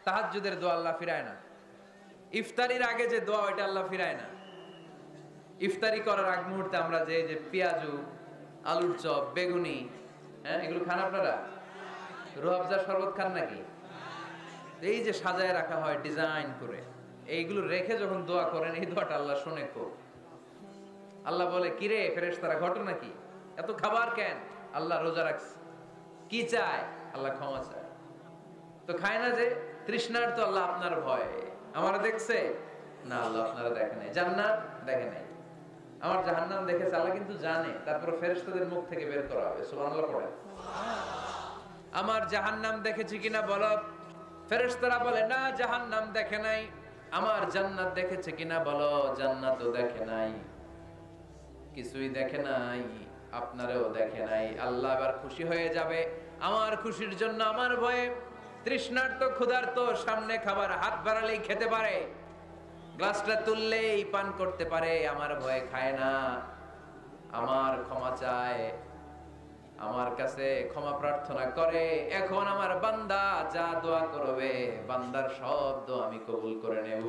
তাহাজ্জুদের দোয়া আল্লাহ ফিরায় না। ইফতারির আগে যে দোয়া ওইটা আল্লাহ ফিরায় না। ইফতারি করার আগ মুহূর্তে আমরা যে পেঁয়াজু, আলুর চপ, বেগুনি, হ্যাঁ এগুলো খান আপনারা? রুহ-আফজার শরবত খান নাকি? এই যে সাজায় রাখা হয় ডিজাইন করে, এইগুলো রেখে যখন দোয়া করেন এই দোয়াটা আল্লাহ শুনে খুব। আল্লাহ বলে কিরে ফেরেশতারা ঘটনা কি, এত খাবার কেন? আল্লাহ রোজা রাখছে। কি চায়? আল্লাহ ক্ষমা চায়। তো খায় না যে তৃষ্ণার, তো আল্লাহ আপনার ভয়। আমার দেখছে না, আল্লাহ আপনারা দেখে নাই। জান্নাত দেখে নাই, আমার জাহান্নাম দেখেছে আল্লাহ কিন্তু জানে। তারপর ফেরেশতাদের মুখ থেকে বের করা হবে। সুবহানাল্লাহ পড়ে। আমার জাহান্নাম দেখেছি কিনা বলো। ফেরেশতারা বলে না, জাহান্নাম দেখে নাই। আমার জান্নাত দেখেছে কিনা বলো, জান্নাতও দেখে নাই। কিছুই দেখে নাই, আপনারেও দেখে নাই। আল্লাহ এবার খুশি হয়ে যাবে। আমার খুশির জন্য আমার ভয়ে তৃষ্ণার্ত ক্ষুধার্ত সামনে খাবার হাত বাড়ালেই খেতে পারে, গ্লাসটা তুললেই পান করতে পারে, আমার ভয়ে খায় না। আমার ক্ষমা চায়, আমার কাছে ক্ষমা প্রার্থনা করে। এখন আমার বান্দা যা দোয়া করবে, বান্দার সব দোয়া আমি কবুল করে নেব।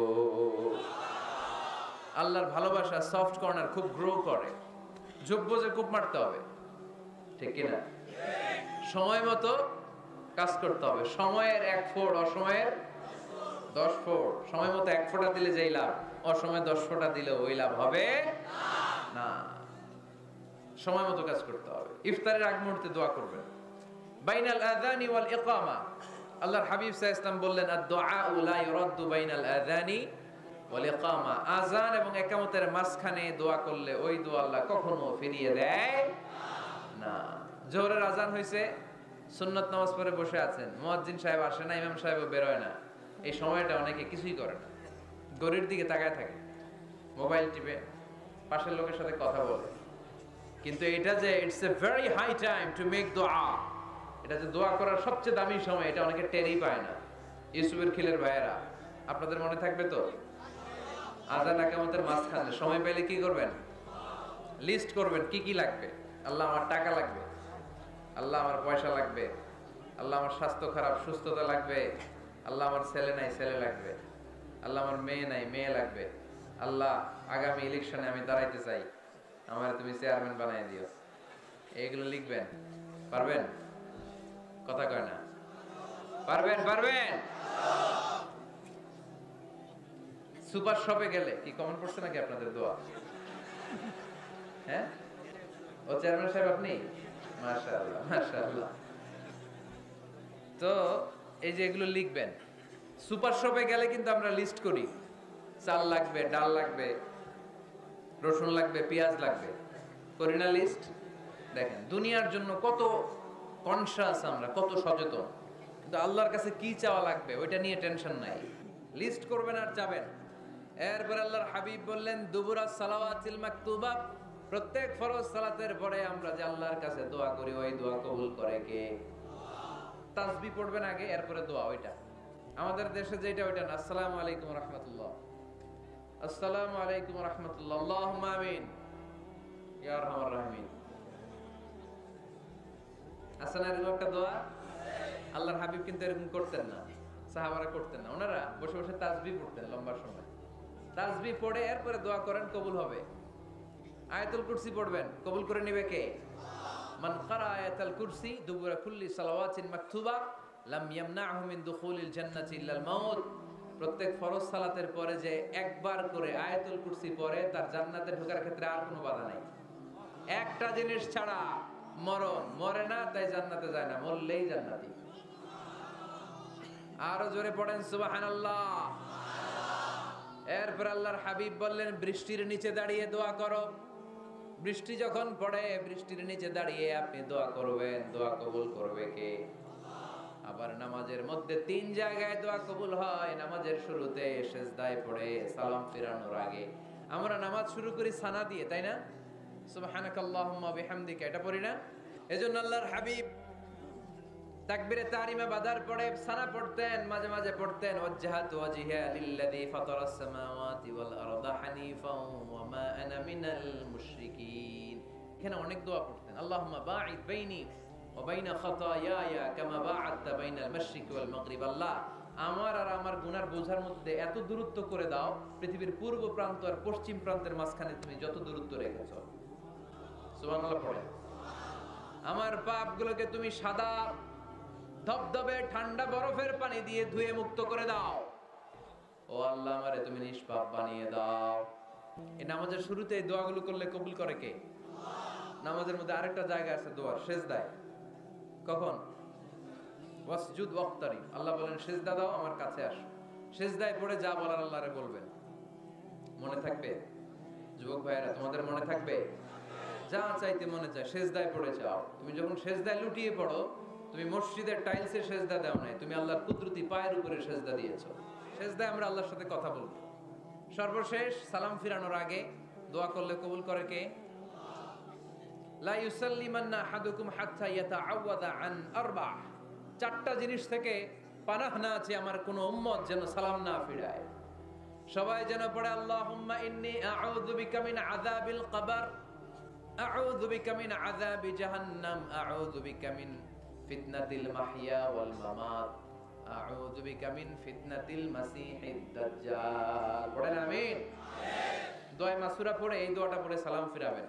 আল্লাহর ভালোবাসা সফট কর্নার খুব গ্রো করে। যোগ্য যে খুব মারতে হবে, ঠিক কিনা? সময় মতো কাজ করতে হবে। সময়ের 1 ফোঁট, অসময়ের 10 ফোঁট। সময় মতো 1 ফোঁটা দিলে যেই লাভ, অসময়ে 10 ফোঁটা দিলে ওই লাভ হবে না। সময় মতো কাজ করতে হবে। ইফতারের আগ মুহূর্তে দোয়া করবেন। বাইনাল আযানি ওয়াল ইকামা, আল্লাহর হাবিব সাল্লাল্লাহু আলাইহি ওয়াসাল্লাম বললেন আদ-দুআউ লা ইউরাদ্দু বাইনাল আযানি ওয়াল ইকামা। আযান এবং ইকামতের মাঝখানে দোয়া করলে ওই দোয়া আল্লাহ কখনো ফিরিয়ে দেয় না। জোহরের আযান হইছে, সুন্নাত নামাজ পড়ে বসে আছেন, মুয়াজ্জিন সাহেব আসে না, ইমাম সাহেবও বের হয় না। এই সময়টা অনেকে কিছুই করে না, ঘড়ির দিকে তাকায় থাকে, মোবাইল টিপে, পাশের লোকের সাথে কথা বলে। কিন্তু এটা যে it's a very high time to make দোয়া, এটা যে দোয়া করার সবচেয়ে দামি সময়, এটা অনেকে টেরই পায় না। ইউসুফের খিলের ভাইয়েরা, আপনাদের মনে থাকবে তো? আযান ইকামতের মাঝখানে সময় পেলে কি করবেন? লিস্ট করবেন কি কি লাগবে। আল্লাহ আমার টাকা লাগবে, আল্লাহ আমার পয়সা লাগবে, আল্লাহ আমার স্বাস্থ্য খারাপ, সুস্থতা লাগবে, আল্লাহ আমার ছেলে নাই, ছেলে লাগবে, আল্লাহ আমার মেয়ে নাই, মেয়ে লাগবে, আল্লাহ আগামী ইলেকশনে আমি দাঁড়াইতে চাই, আমার তুমি চেয়ারম্যান বানাই দিও। এইগুলো লিখবেন। পারবেন? কথা কয় না। পারবেন? পারবেন? সুপার শপে গেলে কি কমন পড়ছে নাকি আপনাদের দোয়া? হ্যাঁ, ও চেয়ারম্যান সাহেব আপনি? মাশাআল্লাহ, মাশাআল্লাহ। তো এই যে এগুলো লিখবেন। সুপার শপে গেলে কিন্তু আমরা লিস্ট করি, চাল লাগবে, ডাল লাগবে, রসুন লাগবে, পেঁয়াজ লাগবে, করি না লিস্ট? দেখেন দুনিয়ার জন্য কত কনশাস আমরা, কত সচেতন, কিন্তু আল্লাহর কাছে কি চাওয়া লাগবে ওইটা নিয়ে টেনশন নাই। লিস্ট করবেন আর যাবেন। এরপর আল্লাহর হাবিব বললেন দুবুরা সালাওয়াতিল মাকতুবা, প্রত্যেক ফরজ সালাতের পরে আমরা যে আল্লাহর কাছে দোয়া করি, ওই দোয়া কবুল করে কে? তাসবিহ পড়বেন আগে, এরপরে দোয়া। ওইটা আমাদের দেশে যেটা ওইটা না। আসসালামু আলাইকুম রাহমাতুল্লাহ, আসসালামু আলাইকুম রাহমাতুল্লাহ, আল্লাহুম্মা আমিন ইয়া আরহামার রাহিমিন। আসলে এরকম একটা দোয়া আল্লাহর হাবিব কিন্তু এরকম করতেন না, সাহাবারা করতেন না। ওনারা বসে বসে তাসবিহ পড়তেন লম্বা সময়। তাসবিহ পড়ে এরপরে দোয়া করেন, কবুল হবে। আয়াতুল কুরসি পড়বেন, কবুল করে নেবে কে? মান ক্বারা আয়াতুল কুরসি দুবুরা কুল্লি সালাওয়াতিন মাকতুবা লাম ইয়ামনাহু মিন দুখুলিল জান্নাতি ইল্লাল মাউত। প্রত্যেক ফরজ সালাতের পরে যে একবার করে আয়াতুল কুরসি পড়ে, তার জান্নাতে ঢোকার ক্ষেত্রে আর কোনো বাধা নাই। একটা জিনিস ছাড়া, মরণ। মরে না তাই জান্নাতে যায় না, মরলেই জান্নাতি। আরো জোরে পড়েন সুবহানাল্লাহ। এরপর আল্লাহর হাবিব বললেন বৃষ্টির নিচে দাঁড়িয়ে দোয়া করো। বৃষ্টি যখন পড়ে, বৃষ্টির নিচে দাঁড়িয়ে আপনি দোয়া করবেন, দোয়া কবুল করবে কে? আবার নামাজের মধ্যে 3 জায়গায় দোয়া কবুল হয়। নামাজের শুরুতে, সিজদায় পড়ে, সালাম ফিরানোর আগে। আমরা নামাজ শুরু করি সানা দিয়ে, তাই না? সুবহানাকাল্লাহুম্মা বিহামদিকা, এটা পড়ি না? এজন্য আল্লাহর হাবিব তাকবীরে তাহরিমা বাঁধার পরে সানা পড়তেন, মাঝে মাঝে পড়তেন ওয়াজহাতু ওয়াজহিয়া লিল্লাযী ফাতারাস সামাওয়াতি ওয়াল আরদা হানিফাও ওয়া মা আনা মিনাল মুশরিকিন। এখানে অনেক দোয়া পড়তেন। আল্লাহুম্মা বাঈদ বাইনি ওয়া বাইনা খাতায়ায়া কামা বাআদতা বাইনাল মাশরিকি ওয়াল মাগরিব। আল্লাহ আমার আর গুনার বোঝার মধ্যে এত দূরত্ব করে দাও, পৃথিবীর পূর্ব প্রান্ত আর পশ্চিম প্রান্তের মাঝখানে তুমি যত দূরত্ব রেখেছো। সুবহানাল্লাহ পড়ে। আমার পাপগুলোকে তুমি সাদা ধবধবে ঠান্ডা বরফের পানি দিয়ে ধুয়ে মুক্ত করে দাও। ও আল্লাহ, আমারে তুমি নিষ্পাপ বানিয়ে দাও। এই নামাজের শুরুতে এই দোয়াগুলো করলে কবুল করে কে? নামাজের মধ্যে আরেকটা জায়গা আছে দোয়ার, সেজদায়। কখন? ওয়াসজুদ ওয়াক্তারি, আল্লাহ বলেন সেজদা দাও, আমার কাছে আসো। সেজদায় পড়ে যা বলার আল্লাহরে বলবেন। মনে থাকবে যুবক ভাইয়েরা? তোমাদের মনে থাকবে? যা চাইতে মনে চায় সেজদায় পড়ে যাও। তুমি যখন সেজদায় লুটিয়ে পড়ো, তুমি মসজিদের টাইলসে সেজদা দাও নাই, তুমি আল্লাহর কুদরতি পায়ের উপরে সেজদা দিয়েছো। সেজদায় আমরা আল্লাহর সাথে কথা বলবো। সর্বশেষ সালাম ফিরানোর আগে দোয়া করলে কবুল করে কে? লা ইউসাল্লিমান্না আহাদুকুম হাত্তা ইয়াতাআওয়াদা আন আরবা'। চারটা জিনিস থেকে পানাহ না আছে আমার কোন উম্মত যেন সালাম না ফিরায়। সবাই যেন পড়ে আল্লাহুম্মা ইন্নী আউযু বিকা মিন আযাবিল কবর, আউযু বিকা মিন আযাবি জাহান্নাম, আউযু বিকা মিন ফিতনাতিল মাহইয়া ওয়াল মামাত, আউযু বিকা মিন ফিতনাতিল মাসিহিদ দাজ্জাল। পড়েন আমিন। দোয়া মাসুরা পড়ে এই দোয়াটা পড়ে সালাম ফিরাবেন।